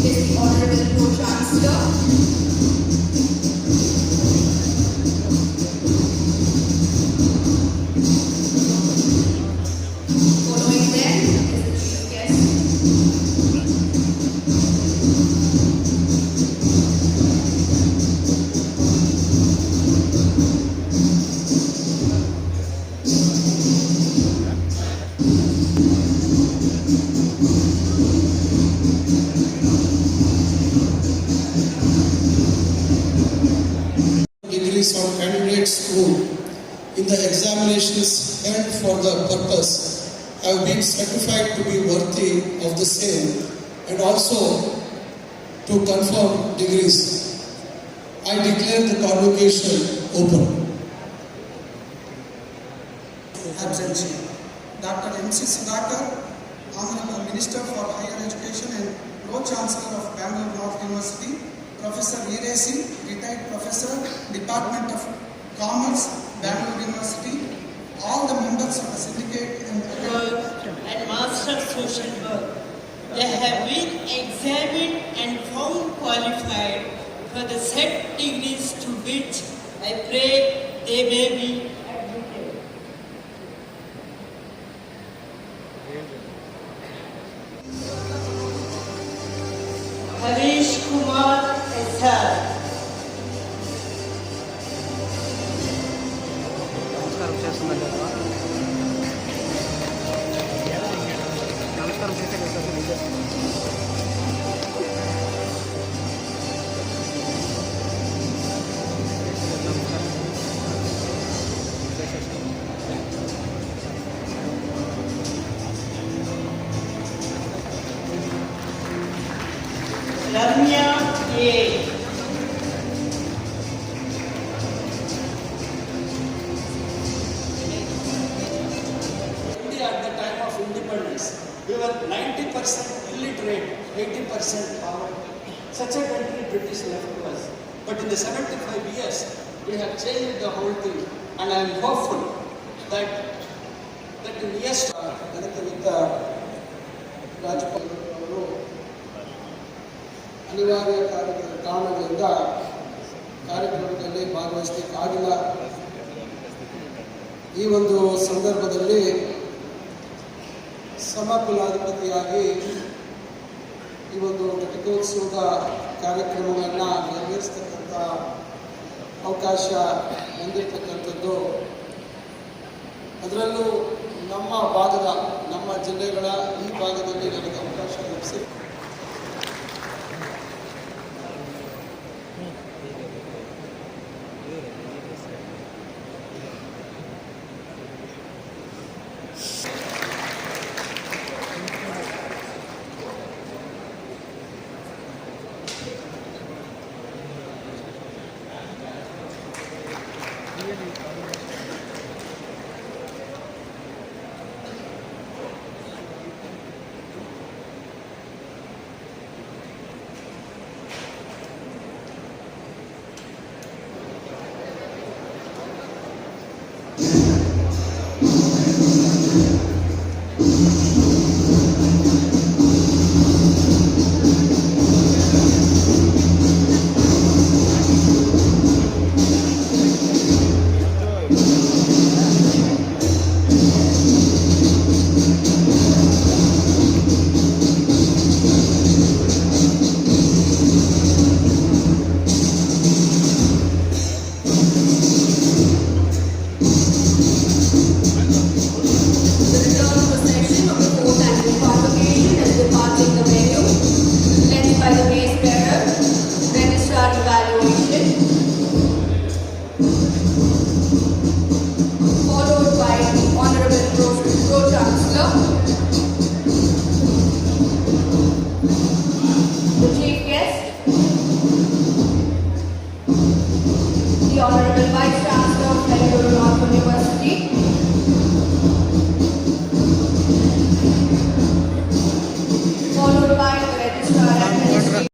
is the Honorable Pro-Chancellor. Following them is the Chief Guest. Degrees on candidates who, in the examinations held for the purpose, have been certified to be worthy of the same, and also to confirm degrees. I declare the convocation open. Absentia. Dr. M.C. Sudhakar, Honorable Minister for Higher Education and Pro-Chancellor of Bangalore North University, Professor Veeray Singh, retired Professor, Department of Commerce, Bangalore University, all the members of the syndicate and Master Social Work. They have been examined and found qualified for the said degrees to which I pray they may be admitted. Harish Kumar SR. నమస్కారం చేస్తుందండి నమస్కారం చేసే Ramya A. At the time of independence, we were 90% illiterate, 80% poverty. Such a country British left to us. But in the 75 years, we have changed the whole thing, and I am hopeful that in years to come, ಗಣತವಿದ್ದ ರಾಜ್ಯಪಾಲರು ಅನಿವಾರ್ಯ ಕಾರಣಗಳಿಂದ ಕಾರ್ಯಕ್ರಮದಲ್ಲಿ ಭಾಗವಹಿಸಲಿಕ್ಕಾಗಿಲ್ಲ. ಈ ಒಂದು ಸಂದರ್ಭದಲ್ಲಿ ಸಮಕುಲಾಧಿಪತಿಯಾಗಿ ಈ ಒಂದು ಘಟಿಕೋತ್ಸವದ ಕಾರ್ಯಕ್ರಮವನ್ನು ನೆರವೇರಿಸ್ತಕ್ಕಂಥ ಅವಕಾಶ ಹೊಂದಿರತಕ್ಕಂಥದ್ದು, ಅದರಲ್ಲೂ ನಮ್ಮ ಜಿಲ್ಲೆಗಳ ಈ ಭಾಗದಲ್ಲಿ ನನಗೆ ಅವಕಾಶ ಲಭಿಸಿ the Honorable Vice Chancellor.